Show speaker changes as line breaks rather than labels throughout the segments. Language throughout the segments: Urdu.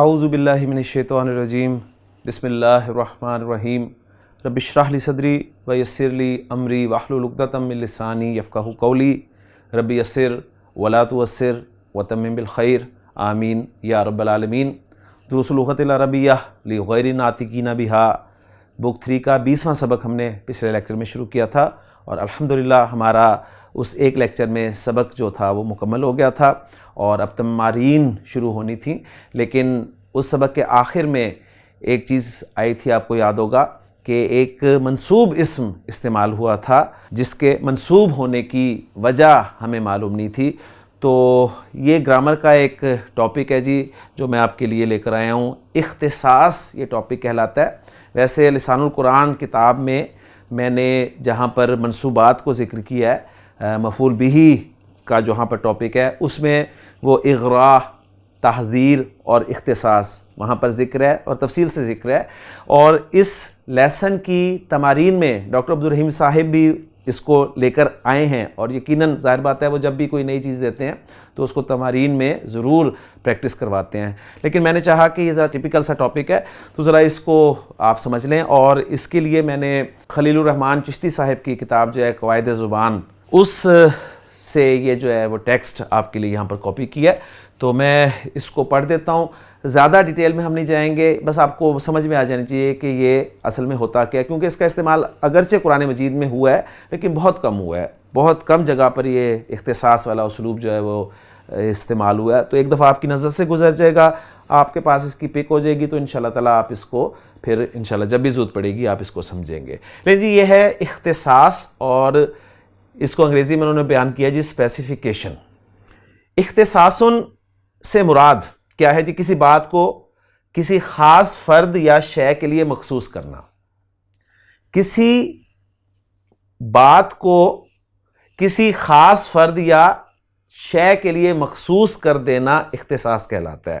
اعوذ باللہ من الشیطان الرجیم بسم اللہ الرحمن الرحیم رب اشرح لی صدری ویسر لی امری واحلل عقدۃ من لسانی یفقہوا قولی رب یسر ولا تعسر وتمم بالخیر آمین یا رب العالمین۔ دروس اللغۃ العربیہ لغیر ناطقین بہا بک 3 کا 20واں سبق ہم نے پچھلے لیکچر میں شروع کیا تھا، اور الحمدللہ ہمارا اس ایک لیکچر میں سبق جو تھا وہ مکمل ہو گیا تھا، اور اب تمارین شروع ہونی تھیں۔ لیکن اس سبق کے آخر میں ایک چیز آئی تھی، آپ کو یاد ہوگا کہ ایک منصوب اسم استعمال ہوا تھا جس کے منصوب ہونے کی وجہ ہمیں معلوم نہیں تھی۔ تو یہ گرامر کا ایک ٹاپک ہے جی جو میں آپ کے لیے لے کر آیا ہوں، اختصاص یہ ٹاپک کہلاتا ہے۔ ویسے لسان القرآن کتاب میں نے جہاں پر منصوبات کو ذکر کیا ہے، مفعول بہ کا جہاں پر ٹاپک ہے اس میں وہ اغراء، تحذیر اور اختصاص وہاں پر ذکر ہے اور تفصیل سے ذکر ہے۔ اور اس لیسن کی تمارین میں ڈاکٹر عبدالرحیم صاحب بھی اس کو لے کر آئے ہیں، اور یقیناً ظاہر بات ہے وہ جب بھی کوئی نئی چیز دیتے ہیں تو اس کو تمارین میں ضرور پریکٹس کرواتے ہیں۔ لیکن میں نے چاہا کہ یہ ذرا ٹپیکل سا ٹاپک ہے تو ذرا اس کو آپ سمجھ لیں، اور اس کے لیے میں نے خلیل الرحمن چشتی صاحب کی کتاب جو ہے قواعد زبان، اس سے یہ جو ہے وہ ٹیکسٹ آپ کے لیے یہاں پر کاپی کیا ہے، تو میں اس کو پڑھ دیتا ہوں۔ زیادہ ڈیٹیل میں ہم نہیں جائیں گے، بس آپ کو سمجھ میں آ جانی چاہیے کہ یہ اصل میں ہوتا کیا ہے، کیونکہ اس کا استعمال اگرچہ قرآن مجید میں ہوا ہے لیکن بہت کم ہوا ہے، بہت کم جگہ پر یہ اختصاص والا اسلوب جو ہے وہ استعمال ہوا ہے۔ تو ایک دفعہ آپ کی نظر سے گزر جائے گا، آپ کے پاس اس کی پک ہو جائے گی، تو انشاءاللہ تعالیٰ آپ اس کو پھر انشاءاللہ جب بھی ضرورت پڑے گی آپ اس کو سمجھیں گے۔ لیکن جی یہ ہے اختصاص، اور اس کو انگریزی میں انہوں نے بیان کیا جی اسپیسیفیکیشن۔ اختصاص سے مراد کیا ہے جی؟ کسی بات کو کسی خاص فرد یا شے کے لیے مخصوص کرنا، کسی بات کو کسی خاص فرد یا شے کے لیے مخصوص کر دینا اختصاص کہلاتا ہے۔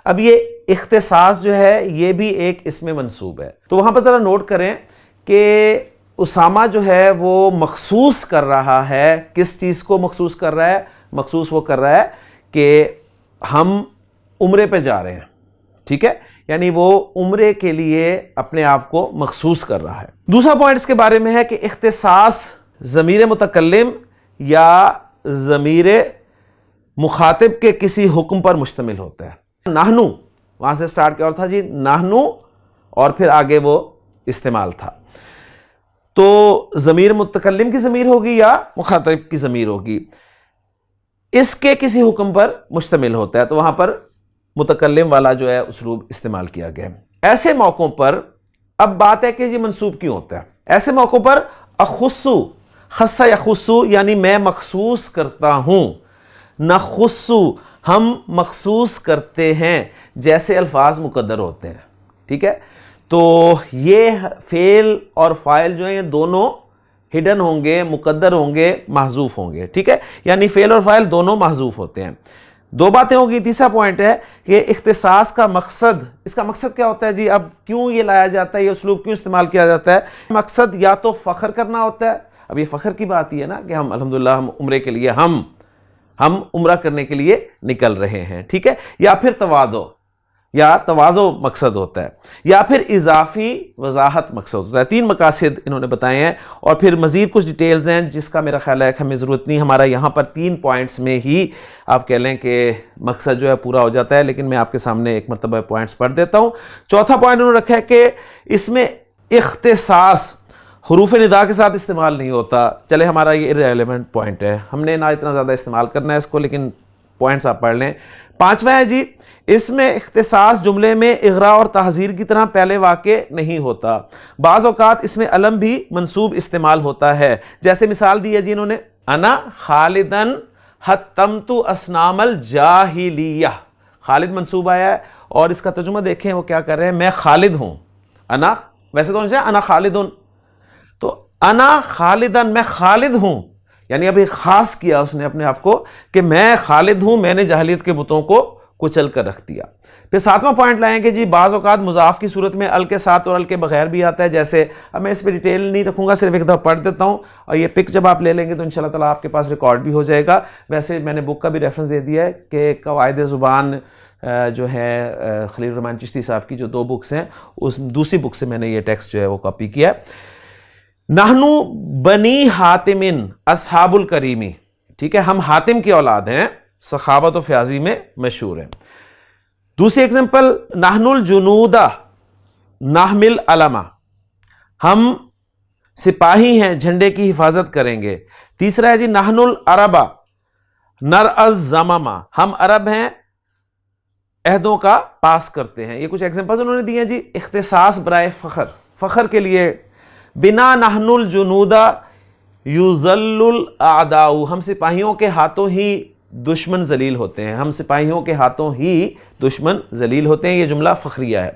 اب یہ اختصاص جو ہے یہ بھی ایک اسم منصوب ہے، تو وہاں پر ذرا نوٹ کریں کہ اسامہ جو ہے وہ مخصوص کر رہا ہے، کس چیز کو مخصوص کر رہا ہے؟ مخصوص وہ کر رہا ہے کہ ہم عمرے پہ جا رہے ہیں، ٹھیک ہے، یعنی وہ عمرے کے لیے اپنے آپ کو مخصوص کر رہا ہے۔ دوسرا پوائنٹ اس کے بارے میں ہے کہ اختصاص ضمیر متکلم یا ضمیر مخاطب کے کسی حکم پر مشتمل ہوتا ہے۔ نحنو، وہاں سے سٹارٹ کیا تھا جی؟ نحنو، اور پھر آگے وہ استعمال تھا۔ تو ضمیر متکلم کی ضمیر ہوگی یا مخاطب کی ضمیر ہوگی، اس کے کسی حکم پر مشتمل ہوتا ہے، تو وہاں پر متکلم والا جو ہے اسلوب استعمال کیا گیا۔ ایسے موقعوں پر اب بات ہے کہ یہ منصوب کیوں ہوتا ہے؟ ایسے موقعوں پر اخصو، خص یخصو یعنی میں مخصوص کرتا ہوں، نخصو ہم مخصوص کرتے ہیں، جیسے الفاظ مقدر ہوتے ہیں، ٹھیک ہے۔ تو یہ فعل اور فاعل جو ہیں یہ دونوں ہڈن ہوں گے، مقدر ہوں گے، محذوف ہوں گے، ٹھیک ہے، یعنی فعل اور فاعل دونوں محذوف ہوتے ہیں۔ دو باتیں ہوگی۔ تیسرا پوائنٹ ہے کہ اختصاص کا مقصد، اس کا مقصد کیا ہوتا ہے جی؟ اب کیوں یہ لایا جاتا ہے، یہ اسلوب کیوں استعمال کیا جاتا ہے؟ مقصد یا تو فخر کرنا ہوتا ہے، اب یہ فخر کی بات ہی ہے نا کہ ہم الحمدللہ ہم عمرے کے لیے ہم عمرہ کرنے کے لیے نکل رہے ہیں، ٹھیک ہے، یا پھر تواضع مقصد ہوتا ہے، یا پھر اضافی وضاحت مقصد ہوتا ہے۔ 3 مقاصد انہوں نے بتائے ہیں، اور پھر مزید کچھ ڈیٹیلز ہیں جس کا میرا خیال ہے کہ ہمیں ضرورت نہیں، ہمارا یہاں پر 3 پوائنٹس میں ہی آپ کہہ لیں کہ مقصد جو ہے پورا ہو جاتا ہے، لیکن میں آپ کے سامنے ایک مرتبہ پوائنٹس پڑھ دیتا ہوں۔ چوتھا پوائنٹ انہوں نے رکھا ہے کہ اس میں اختصاص حروف ندا کے ساتھ استعمال نہیں ہوتا۔ چلے ہمارا یہ irrelevant پوائنٹ ہے، ہم نے نہ اتنا زیادہ استعمال کرنا ہے اس کو، لیکن پوائنٹس آپ پڑھ لیں۔ 5واں ہے جی، اس میں اختصاص جملے میں اغراء اور تحذیر کی طرح پہلے واقع نہیں ہوتا، بعض اوقات اس میں علم بھی منصوب استعمال ہوتا ہے، جیسے مثال دی ہے جی انہوں نے، انا خالدن حتمت اصنام الجاہلیہ، خالد منصوب آیا ہے، اور اس کا ترجمہ دیکھیں وہ کیا کر رہے ہیں، میں خالد ہوں، انا ویسے تو نہیں انا خالدن، تو انا خالدن میں خالد ہوں، یعنی ابھی خاص کیا اس نے اپنے آپ کو کہ میں خالد ہوں، میں نے جاہلیت کے بتوں کو کچل کر رکھ دیا۔ پھر 7واں پوائنٹ لائیں کہ جی بعض اوقات مضاف کی صورت میں ال کے ساتھ اور ال کے بغیر بھی آتا ہے، جیسے اب میں اس پہ ڈیٹیل نہیں رکھوں گا، صرف ایک دفعہ پڑھ دیتا ہوں، اور یہ پک جب آپ لے لیں گے تو انشاءاللہ تعالیٰ آپ کے پاس ریکارڈ بھی ہو جائے گا۔ ویسے میں نے بک کا بھی ریفرنس دے دیا ہے کہ قواعد زبان جو ہے خلیل الرحمن چشتی صاحب کی جو 2 بکس ہیں، اس دوسری بک سے میں نے یہ ٹیکسٹ جو ہے وہ کاپی کیا ہے۔ نحنو بنی حاتم اصحاب الکریمی، ٹھیک ہے، ہم حاتم کی اولاد ہیں، سخاوت و فیاضی میں مشہور ہیں۔ دوسری ایگزامپل، نحن الجنود نحمل علما، ہم سپاہی ہیں، جھنڈے کی حفاظت کریں گے۔ تیسرا ہے جی نحن العرب نرعى الزمم، ہم عرب ہیں، عہدوں کا پاس کرتے ہیں۔ یہ کچھ ایگزامپلز انہوں نے دی ہیں جی۔ اختصاص برائے فخر، فخر کے لیے، بنا نحن الجنود یذل الاعداء، ہم سپاہیوں کے ہاتھوں ہی دشمن ذلیل ہوتے ہیں، ہم سپاہیوں کے ہاتھوں ہی دشمن ذلیل ہوتے ہیں۔ یہ جملہ فخریہ ہے۔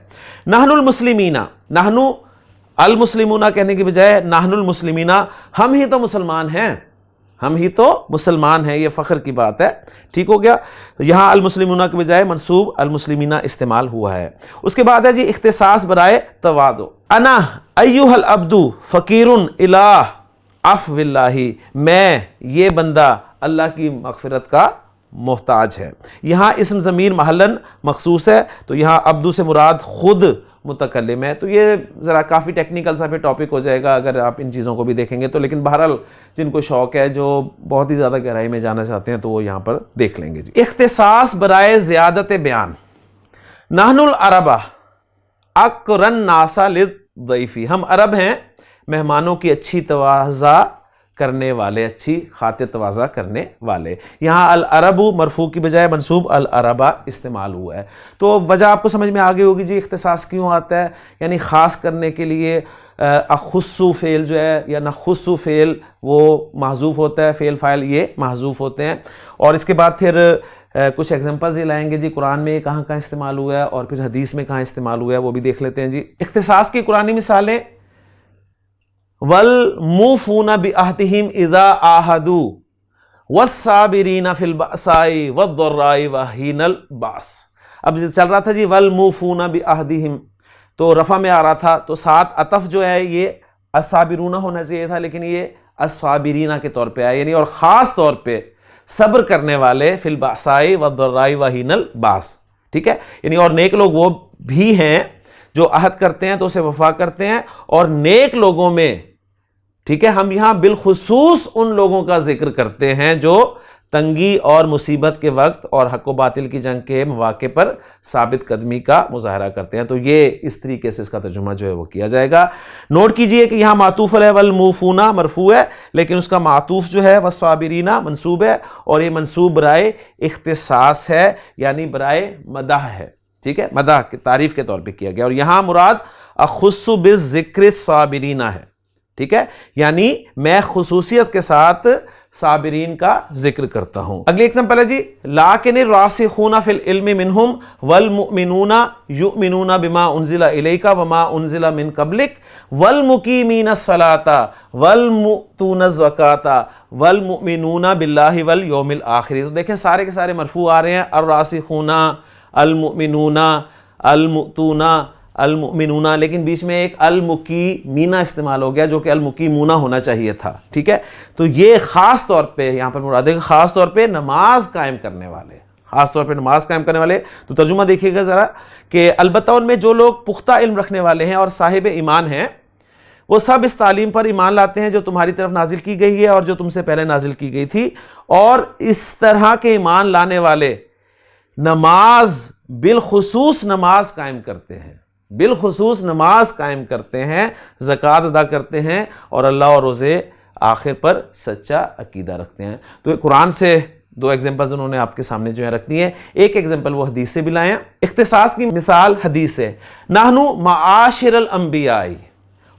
نحن المسلمین، نحن المسلمون کہنے کی بجائے نحن المسلمین، ہم ہی تو مسلمان ہیں، ہم ہی تو مسلمان ہیں، یہ فخر کی بات ہے، ٹھیک ہو گیا۔ یہاں المسلمون کے بجائے منصوب المسلمین استعمال ہوا ہے۔ اس کے بعد ہے جی اختصاص برائے تواضع، انا ایھا العبد فقیر الی عفو اللہ، میں یہ بندہ اللہ کی مغفرت کا محتاج ہے۔ یہاں اسم ضمیر محلاً مخصوص ہے، تو یہاں عبدو سے مراد خود متکلم ہے۔ تو یہ ذرا کافی ٹیکنیکل سا پہ ٹاپک ہو جائے گا اگر آپ ان چیزوں کو بھی دیکھیں گے تو، لیکن بہرحال جن کو شوق ہے، جو بہت ہی زیادہ گہرائی میں جانا چاہتے ہیں، تو وہ یہاں پر دیکھ لیں گے جی۔ اختصاص برائے زیادت بیان، نحن العرب اقرا الناس للضیف، ہم عرب ہیں، مہمانوں کی اچھی تواضع کرنے والے، اچھی خاطر تواضع کرنے والے۔ یہاں العرب مرفوع کی بجائے منصوب العربہ استعمال ہوا ہے۔ تو وجہ آپ کو سمجھ میں آ گئی ہوگی جی اختصاص کیوں آتا ہے، یعنی خاص کرنے کے لیے۔ اخصو فعل جو ہے یا نخصو فعل وہ محذوف ہوتا ہے، فعل فاعل یہ محذوف ہوتے ہیں۔ اور اس کے بعد پھر کچھ ایگزامپلز یہ لائیں گے جی، قرآن میں کہاں کہاں استعمال ہوا ہے اور پھر حدیث میں کہاں استعمال ہوا ہے، وہ بھی دیکھ لیتے ہیں جی۔ اختصاص کی قرآنی مثالیں، وَالْمُوفُونَ بِعَهْدِهِمْ إِذَا عَاهَدُوا وَالصَّابِرِينَ فِي الْبَأْسَاءِ وَالضَّرَّاءِ وَحِينَ الْبَأْسِ۔ اب چل رہا تھا جی وَالْمُوفُونَ بِعَهْدِهِمْ، تو رفع میں آ رہا تھا، تو ساتھ عطف جو ہے یہ الصابرون ہونا چاہیے تھا، لیکن یہ الصابرین کے طور پہ آیا، یعنی اور خاص طور پہ صبر کرنے والے فی البأساء والضراء وحین الباس، ٹھیک ہے، یعنی اور نیک لوگ وہ بھی ہیں جو عہد کرتے ہیں تو اسے وفا کرتے ہیں، اور نیک لوگوں میں، ٹھیک ہے، ہم یہاں بالخصوص ان لوگوں کا ذکر کرتے ہیں جو تنگی اور مصیبت کے وقت اور حق و باطل کی جنگ کے مواقع پر ثابت قدمی کا مظاہرہ کرتے ہیں۔ تو یہ اس طریقے سے اس کا ترجمہ جو ہے وہ کیا جائے گا۔ نوٹ کیجئے کہ یہاں معطوف علیہ والموفون مرفوع ہے، لیکن اس کا معطوف جو ہے والصابرین منصوب ہے، اور یہ منصوب برائے اختصاص ہے، یعنی برائے مدح ہے، ٹھیک ہے، مدح کی تعریف کے طور پہ کیا گیا۔ اور یہاں مراد اخص بالذکر الصابرین ہے، ٹھیک ہے، یعنی میں خصوصیت کے ساتھ صابرین کا ذکر کرتا ہوں۔ اگلی ایگزامپل ہے جی لیکن الراسخون فی العلم منہم والمؤمنون یؤمنون بما انزل الیک وما انزل من قبلک والمقیمین الصلاۃ والمؤتون الزکاۃ والمؤمنون باللہ والیوم الآخر۔ تو دیکھیں سارے کے سارے مرفوع آ رہے ہیں، الراسخون، المؤمنون، المؤتون، المؤمنون، لیکن بیچ میں ایک المقیمین استعمال ہو گیا جو کہ المقیمون ہونا چاہیے تھا، ٹھیک ہے۔ تو یہ خاص طور پہ یہاں پر مراد ہے خاص طور پہ نماز قائم کرنے والے، خاص طور پہ نماز قائم کرنے والے۔ تو ترجمہ دیکھیے گا ذرا کہ البتہ ان میں جو لوگ پختہ علم رکھنے والے ہیں اور صاحب ایمان ہیں، وہ سب اس تعلیم پر ایمان لاتے ہیں جو تمہاری طرف نازل کی گئی ہے اور جو تم سے پہلے نازل کی گئی تھی، اور اس طرح کے ایمان لانے والے نماز بالخصوص نماز قائم کرتے ہیں، بالخصوص نماز قائم کرتے ہیں، زکوٰۃ ادا کرتے ہیں، اور اللہ اور روز آخر پر سچا عقیدہ رکھتے ہیں۔ تو قرآن سے 2 ایگزامپلز انہوں نے آپ کے سامنے جو ہے رکھ دی ہیں، ایک ایگزامپل وہ حدیث سے بھی لائے ہیں۔ اختصاص کی مثال حدیث سے، نحن معاشر الانبیاء،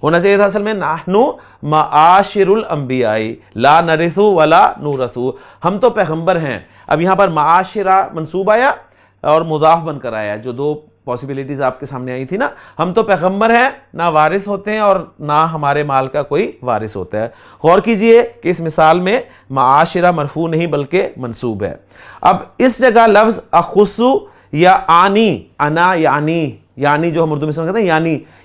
ہونا چاہیے تھا اصل میں نحن معاشر الانبیاء لا نرث ولا نورث، ہم تو پیغمبر ہیں۔ اب یہاں پر معاشرہ منصوب آیا اور مضاف بن کر آیا، جو 2 پاسبلٹیز آپ کے سامنے آئی تھی نا، ہم تو پیغمبر ہیں، نہ وارث ہوتے ہیں اور نہ ہمارے مال کا کوئی وارث ہوتا ہے۔ غور کیجئے کہ اس مثال میں معاشرہ مرفوع نہیں بلکہ منصوب ہے۔ اب اس جگہ لفظ اخصو یا آنی، انا یعنی جو ہم اردو میں سمجھتے ہیں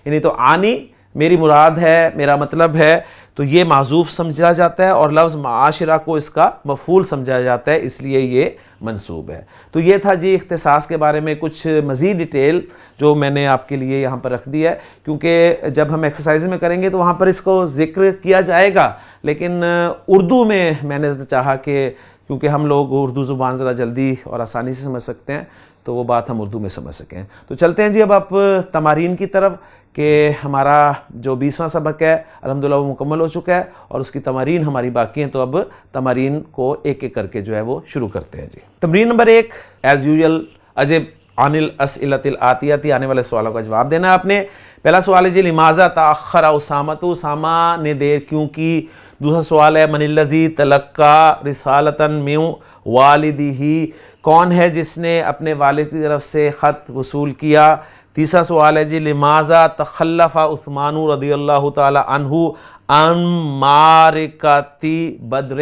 یعنی تو آنی میری مراد ہے، میرا مطلب ہے، تو یہ معذوف سمجھا جاتا ہے اور لفظ معاشرہ کو اس کا مفعول سمجھا جاتا ہے، اس لیے یہ منصوب ہے۔ تو یہ تھا جی اختصاص کے بارے میں کچھ مزید ڈیٹیل جو میں نے آپ کے لیے یہاں پر رکھ دیا ہے، کیونکہ جب ہم ایکسرسائز میں کریں گے تو وہاں پر اس کو ذکر کیا جائے گا، لیکن اردو میں نے چاہا کہ کیونکہ ہم لوگ اردو زبان ذرا جلدی اور آسانی سے سمجھ سکتے ہیں تو وہ بات ہم اردو میں سمجھ سکیں۔ تو چلتے ہیں جی اب آپ تمارین کی طرف، کہ ہمارا جو 20واں سبق ہے الحمدللہ وہ مکمل ہو چکا ہے اور اس کی تمارین ہماری باقی ہیں، تو اب تمارین کو ایک ایک کر کے جو ہے وہ شروع کرتے ہیں جی۔ تمرین نمبر 1 ایز یوزول اجب عن الاسئلۃ الآتیۃ، آنے والے سوالوں کا جواب دینا ہے آپ نے۔ پہلا سوال ہے جی لماذا تاخر اسامۃ، اسامہ نے دیر کیوں کی۔ دوسرا سوال ہے من الذی تلقی رسالۃ من والدہ، کون ہے جس نے اپنے والد کی طرف سے خط وصول کیا۔ تیسرا سوال ہے جی لماذا تخلف عثمان رضی اللہ تعالی عنہ عن معرکۃ بدر،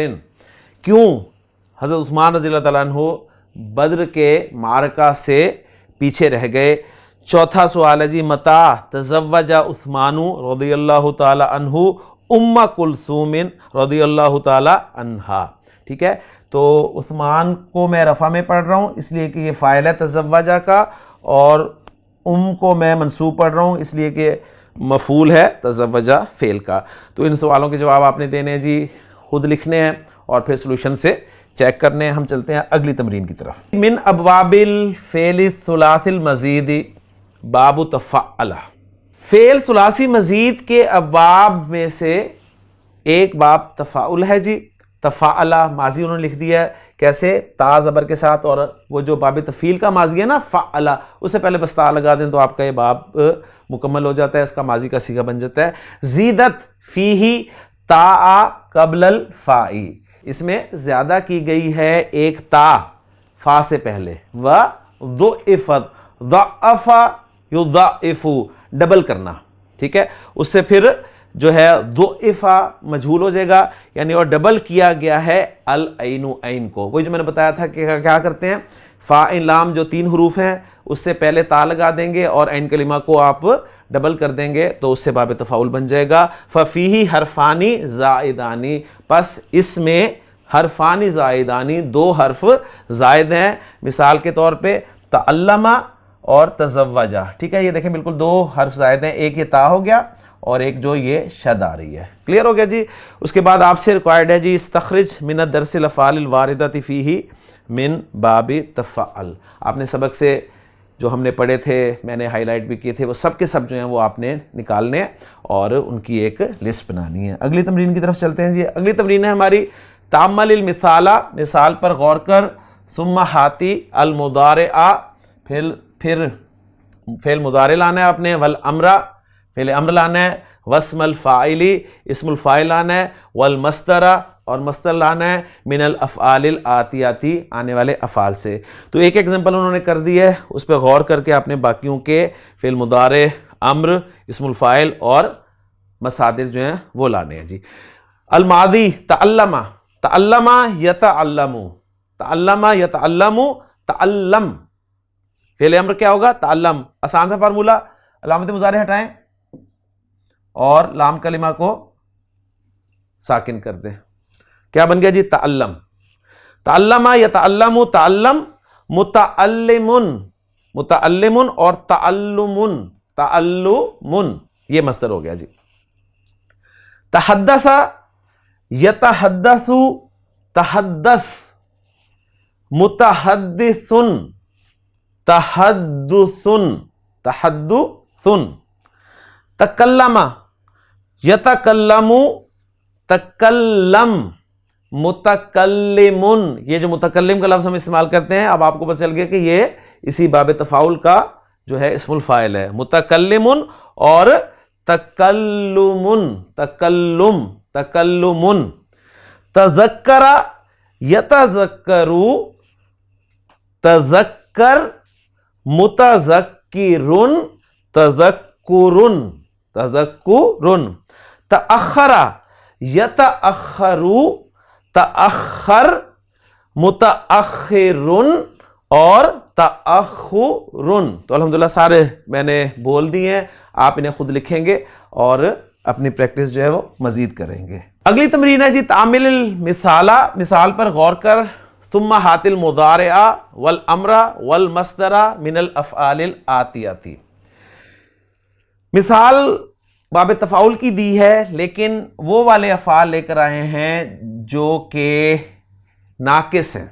کیوں حضرت عثمان رضی اللہ تعالیٰ عنہ بدر کے معرکہ سے پیچھے رہ گئے۔ چوتھا سوال ہے جی متى تزوج عثمان رضی اللہ تعالی عنہ ام کلثوم رضی اللہ تعالی عنہا۔ ٹھیک ہے، تو عثمان کو میں رفع میں پڑھ رہا ہوں اس لیے کہ یہ فاعل ہے تزوجہ کا، اور کو میں منصوب پڑھ رہا ہوں اس لیے کہ مفعول ہے تزوجہ فعل کا۔ تو ان سوالوں کے جواب آپ نے دینے ہیں جی، خود لکھنے ہیں اور پھر سولوشن سے چیک کرنے ہیں۔ ہم چلتے ہیں اگلی تمرین کی طرف۔ من ابواب الفعل الثلاثی المزید باب تفعل، فعل ثلاثی مزید کے ابواب میں سے ایک باب تفاعل ہے جی۔ تفاعل ماضی انہوں نے لکھ دیا ہے، کیسے؟ تا زبر کے ساتھ، اور وہ جو باب تفعیل کا ماضی ہے نا فعل، اس سے پہلے بس تا لگا دیں تو آپ کا یہ باب مکمل ہو جاتا ہے، اس کا ماضی کا صیغہ بن جاتا ہے۔ زیدت فیہ تا قبل الفاء، اس میں زیادہ کی گئی ہے ایک تا فا سے پہلے، و ضعفت ضعف یضعف، ڈبل کرنا، ٹھیک ہے، اس سے پھر جو ہے ضعفا مجہول ہو جائے گا، یعنی اور ڈبل کیا گیا ہے العین عین کو۔ وہی جو میں نے بتایا تھا کہ کیا کرتے ہیں، فا عین لام جو 3 حروف ہیں اس سے پہلے تا لگا دیں گے اور عین کلمہ کو آپ ڈبل کر دیں گے تو اس سے باب تفاعل بن جائے گا۔ ففیہ حرفانی زائدانی، پس اس میں حرفانی زائدانی 2 حرف زائد ہیں، مثال کے طور پہ تعلم اور تزوجہ، ٹھیک ہے، یہ دیکھیں بالکل 2 حرف زائد ہیں، ایک یہ تا ہو گیا اور ایک جو یہ شد آ رہی ہے۔ کلیئر ہو گیا جی۔ اس کے بعد آپ سے ریکوائرڈ ہے جی استخرج من الدرس الافعال الواردۃ فیہ من باب تفعل، آپ نے سبق سے جو ہم نے پڑھے تھے، میں نے ہائی لائٹ بھی کیے تھے، وہ سب کے سب جو ہیں وہ آپ نے نکالنے ہیں اور ان کی ایک لسٹ بنانی ہے۔ اگلی تمرین کی طرف چلتے ہیں جی۔ اگلی تمرین ہے ہماری تعمل المثال، مثال پر غور کر، ثم ہاتی المضارع، پھر فعل مضارع لانا ہے آپ نے، والامر فعل امر لانا ہے، واسم الفاعل اسم الفاعل لانا ہے، والمصدر اور مصدر لانا ہے، من الافعال الآتیۃ آنے والے افعال سے۔ تو ایک ایگزامپل انہوں نے کر دی ہے، اس پہ غور کر کے آپ نے باقیوں کے فعل مضارع، امر، اسم الفاعل اور مصادر جو ہیں وہ لانے ہیں جی۔ الماضی تعلم، تعلم یتعلم، تعلم یتعلم، تعلم، فعل امر کیا ہوگا؟ تعلم۔ آسان سا فارمولہ، علامت مضارع ہٹائیں اور لام کلمہ کو ساکن کر دیں، کیا بن گیا جی؟ تعلم۔ تعلم یتعلم، تعلم، متعلم، متعلم اور تعلم، تعلم، یہ مصدر ہو گیا جی۔ تحدث یتحدث، تحدث، متحدث، تحدث، تحدث، تکلم یتکلم، تکلم، متکلم، یہ جو متکلم کا لفظ ہم استعمال کرتے ہیں، اب آپ کو پتہ چل گیا کہ یہ اسی باب تفاعل کا جو ہے اسم الفاعل ہے، متکلم اور تکلم، تکلم، تکلم۔ تذکر یتذکر، تذکر، متذکر، تذکر، تذکر۔ تأخر یتأخر، تأخر، متأخر اور تأخر۔ تو الحمدللہ سارے میں نے بول دیے ہیں، آپ انہیں خود لکھیں گے اور اپنی پریکٹس جو ہے وہ مزید کریں گے. اگلی تمرین ہے جی تعامل المثالہ، مثال پر غور کر. ثم ہات المضارع والامر والمصدر من الافعال الآتیۃ. مثال باب تفاعل کی دی ہے، لیکن وہ والے افعال لے کر آئے ہیں جو کہ ناقص ہیں.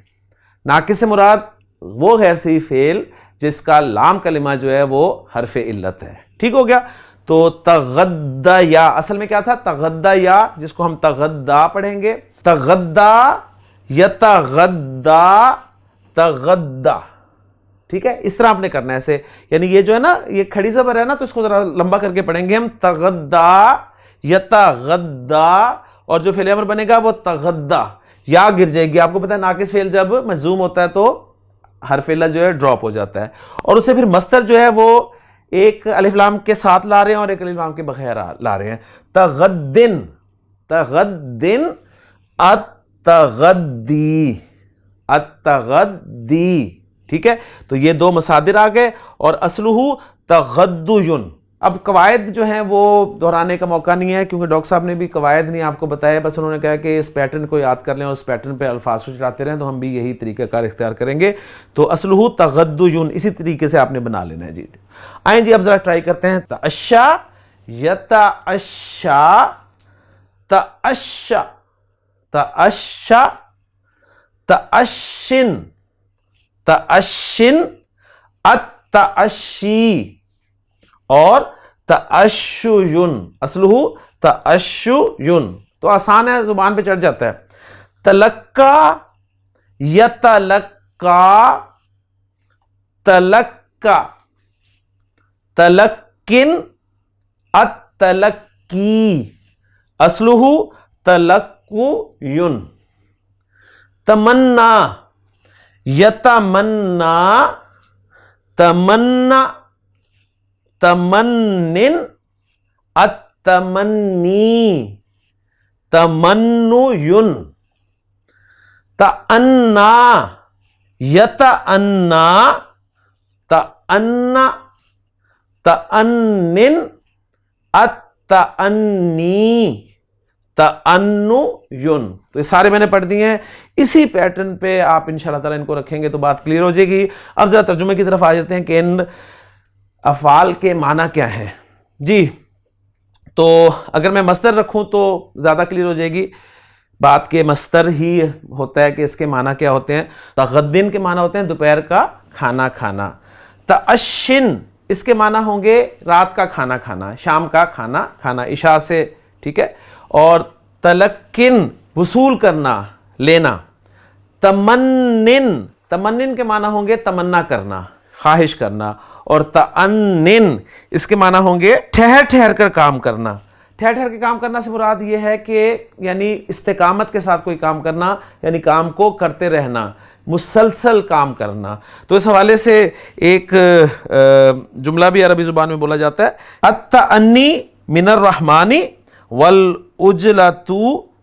ناقص سے مراد وہ غیر صحیح فعل جس کا لام کلمہ جو ہے وہ حرف علت ہے. ٹھیک ہو گیا. تو تغدیا اصل میں کیا تھا؟ تغدیا، جس کو ہم تغدا پڑھیں گے. تغدا یتغدا تغدا. ٹھیک ہے، اس طرح آپ نے کرنا ہے ایسے، یعنی یہ جو ہے نا یہ کھڑی زبر ہے نا، تو اس کو ذرا لمبا کر کے پڑھیں گے ہم. تغدا یتغدا، اور جو فعل امر بنے گا وہ تغدا. یا گر جائے گی. آپ کو پتہ ہے ناقص فعل جب مجزوم ہوتا ہے تو حرف علت جو ہے ڈراپ ہو جاتا ہے. اور اسے پھر مصدر جو ہے وہ ایک الف لام کے ساتھ لا رہے ہیں اور ایک الف لام کے بغیر لا رہے ہیں. تغدن تغدن التغدی التغدی. ٹھیک ہے، تو یہ دو مصادر آ گئے. اور اصلہ تغدین. اب قواعد جو ہیں وہ دہرانے کا موقع نہیں ہے، کیونکہ ڈاکٹر صاحب نے بھی قواعد نہیں آپ کو بتایا، بس انہوں نے کہا کہ اس پیٹرن کو یاد کر لیں اور اس پیٹرن پہ الفاظ کو چلاتے رہیں. تو ہم بھی یہی طریقہ کار اختیار کریں گے. تو اصلہ تغدین، اسی طریقے سے آپ نے بنا لینا ہے. جی آئیں جی اب ذرا ٹرائی کرتے ہیں. تعشا یتعشا تعشا تعشا تعشن تعشن التعشی اور تعشین. اصلہ تعشین. تو آسان ہے، زبان پہ چڑھ جاتا ہے. تلقا یتلقا تلقا تلقن التلقی. اصلہ تلقین. تمنا یتمنا تمنا تمنن التمنی تمنین. تأنا یتأنا تأنا تأنن التأنی تأنین. تو یہ سارے میں نے پڑھ دیے ہیں. اسی پیٹرن پہ آپ انشاءاللہ تعالیٰ ان کو رکھیں گے تو بات کلیئر ہو جائے گی. اب ذرا ترجمے کی طرف آ جاتے ہیں کہ ان افعال کے معنی کیا ہیں. جی تو اگر میں مصدر رکھوں تو زیادہ کلیئر ہو جائے گی بات کے. مصدر ہی ہوتا ہے کہ اس کے معنی کیا ہوتے ہیں. تغدن کے معنی ہوتے ہیں دوپہر کا کھانا کھانا. تعشن اس کے معنی ہوں گے رات کا کھانا کھانا، شام کا کھانا کھانا عشاء سے. ٹھیک ہے. اور تلقن وصول کرنا لینا. تمنن تمنن کے معنی ہوں گے تمنا کرنا خواہش کرنا. اور تأنن اس کے معنی ہوں گے ٹھہر ٹھہر کر کام کرنا. ٹھہر ٹھہر کے کام کرنا سے مراد یہ ہے کہ یعنی استقامت کے ساتھ کوئی کام کرنا، یعنی کام کو کرتے رہنا، مسلسل کام کرنا. تو اس حوالے سے ایک جملہ بھی عربی زبان میں بولا جاتا ہے، التأنی من الرحمن والعجلۃ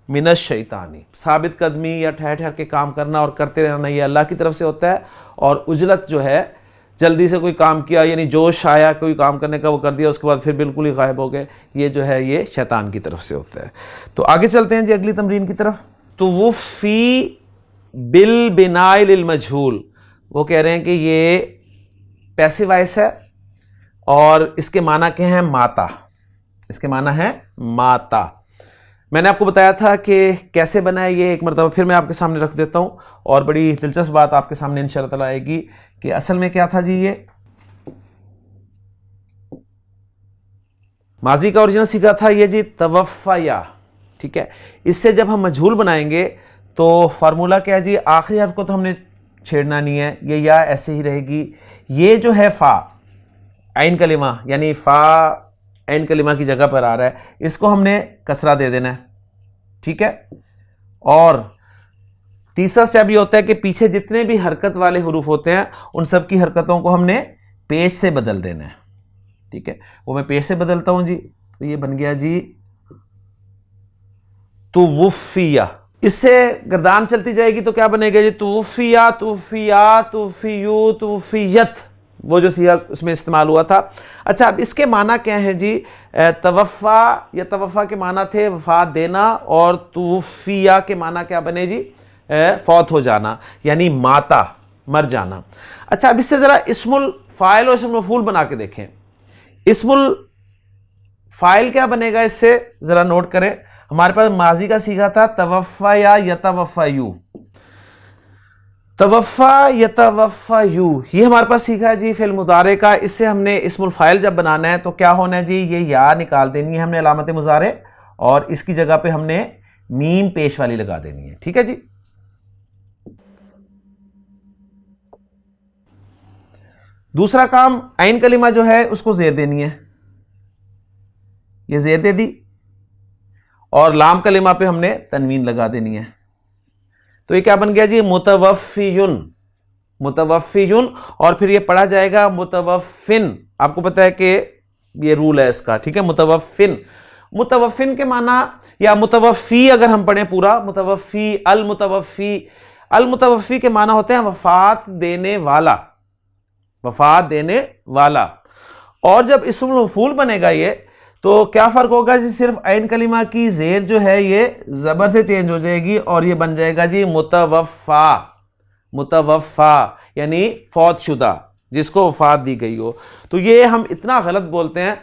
من الشیطان. ثابت قدمی یا ٹھہر ٹھہر کے کام کرنا اور کرتے رہنا یہ اللہ کی طرف سے ہوتا ہے. اور عجلت جو ہے جلدی سے کوئی کام کیا، یعنی جوش آیا کوئی کام کرنے کا وہ کر دیا، اس کے بعد پھر بالکل ہی غائب ہو گئے، یہ جو ہے یہ شیطان کی طرف سے ہوتا ہے. تو آگے چلتے ہیں جی اگلی تمرین کی طرف. توفی بالبناء للمجہول. وہ کہہ رہے ہیں کہ یہ پیسو وائس ہے اور اس کے معنی کیا ہیں؟ ماتا. اس کے معنی ہے ماتا. میں نے آپ کو بتایا تھا کہ کیسے بنا ہے، یہ ایک مرتبہ پھر میں آپ کے سامنے رکھ دیتا ہوں. اور بڑی دلچسپ بات آپ کے سامنے انشاءاللہ تعالیٰ آئے گی کہ اصل میں کیا تھا جی. یہ ماضی کا اوریجنل سیکھا تھا یہ جی توفیا. ٹھیک ہے. اس سے جب ہم مجہول بنائیں گے تو فارمولہ کیا ہے جی؟ آخری حرف کو تو ہم نے چھیڑنا نہیں ہے، یہ یا ایسے ہی رہے گی. یہ جو ہے فا عین کلمہ، یعنی فا عین کلمہ کی جگہ پر آ رہا ہے، اس کو ہم نے کسرہ دے دینا ہے. ٹھیک ہے. اور تیسرا سٹیپ یہ ہوتا ہے کہ پیچھے جتنے بھی حرکت والے حروف ہوتے ہیں ان سب کی حرکتوں کو ہم نے پیش سے بدل دینا ہے. ٹھیک ہے. وہ میں پیش سے بدلتا ہوں جی. تو یہ بن گیا جی توفیہ. اس سے گردان چلتی جائے گی تو کیا بنے گا جی؟ توفیہ توفیہ توفیو توفیت. وہ جو سیغہ اس میں استعمال ہوا تھا. اچھا اب اس کے معنی کیا ہیں جی؟ توفا یا توفا کے معنی تھے وفات دینا، اور توفیہ کے معنی کیا بنے جی؟ فوت ہو جانا، یعنی ماتا، مر جانا. اچھا اب اس سے ذرا اسم الفاعل اور اسم المفعول بنا کے دیکھیں. اسم الفاعل کیا بنے گا اس سے؟ ذرا نوٹ کریں. ہمارے پاس ماضی کا صیغہ تھا توفا یا یتوفیو. توفا یتوفیو یہ ہمارے پاس سیکھا ہے جی فعل مضارع کا. اس سے ہم نے اسم الفاعل جب بنانا ہے تو کیا ہونا ہے جی؟ یہ یا نکال دینی ہے ہم نے علامت مضارع، اور اس کی جگہ پہ ہم نے میم پیش والی لگا دینی ہے. ٹھیک ہے جی. دوسرا کام، عین کلمہ جو ہے اس کو زیر دینی ہے. یہ زیر دے دی، اور لام کلمہ پہ ہم نے تنوین لگا دینی ہے. تو یہ کیا بن گیا جی؟ متوفیون. متوفیون، اور پھر یہ پڑھا جائے گا متوفن. آپ کو پتہ ہے کہ یہ رول ہے اس کا. ٹھیک ہے، متوفن. متوفن کے معنی، یا متوفی اگر ہم پڑھیں پورا، متوفی، المتوفی. المتوفی کے معنی ہوتے ہیں وفات دینے والا. وفات دینے والا. اور جب اسم المفعول بنے گا یہ، تو کیا فرق ہوگا جی؟ صرف عین کلمہ کی زیر جو ہے یہ زبر سے چینج ہو جائے گی، اور یہ بن جائے گا جی متوفا. متوفا یعنی فوت شدہ، جس کو وفات دی گئی ہو. تو یہ ہم اتنا غلط بولتے ہیں،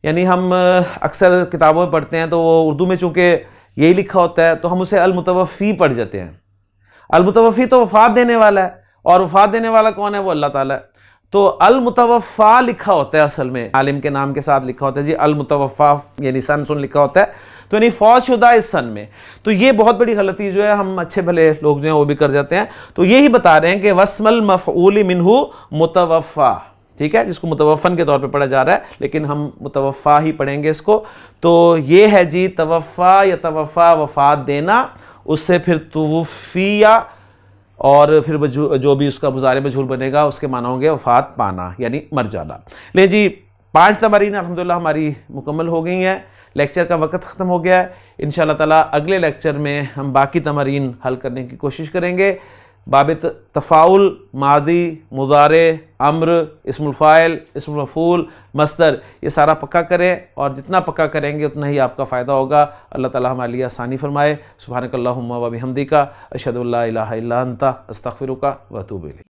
یعنی ہم اکثر کتابوں میں پڑھتے ہیں تو وہ اردو میں چونکہ یہی لکھا ہوتا ہے تو ہم اسے المتوفی پڑھ جاتے ہیں. المتوفی تو وفات دینے والا ہے، اور وفات دینے والا کون ہے؟ وہ اللہ تعالیٰ ہے. تو المتوفا لکھا ہوتا ہے اصل میں، عالم کے نام کے ساتھ لکھا ہوتا ہے جی المتوفا، یعنی سن لکھا ہوتا ہے، تو یعنی فوت شدہ اس سن میں. تو یہ بہت بڑی غلطی جو ہے ہم اچھے بھلے لوگ جو ہیں وہ بھی کر جاتے ہیں. تو یہی بتا رہے ہیں کہ واسم المفعول منہ متوفا. ٹھیک ہے، جس کو متوفن کے طور پہ پڑھا جا رہا ہے، لیکن ہم متوفا ہی پڑھیں گے اس کو. تو یہ ہے جی توفا یا توفا، وفات دینا. اس سے پھر توفیہ، اور پھر جو بھی اس کا مضارع مجہول بنے گا اس کے معنی ہوں گے وفات پانا، یعنی مر جانا. لے جی 5 تمارین الحمدللہ ہماری مکمل ہو گئی ہیں. لیکچر کا وقت ختم ہو گیا ہے. انشاءاللہ تعالیٰ اگلے لیکچر میں ہم باقی تمارین حل کرنے کی کوشش کریں گے. باب تفاعل، ماضی، مضارع، امر، اسم الفاعل، اسم المفعول، مصدر، یہ سارا پکا کریں، اور جتنا پکا کریں گے اتنا ہی آپ کا فائدہ ہوگا. اللہ تعالیٰ ہمارے لیے آسانی فرمائے. سبحانک اللہم و بحمدک، اشہد ان لا الہ الا انت، استغفرک و اتوب الیک.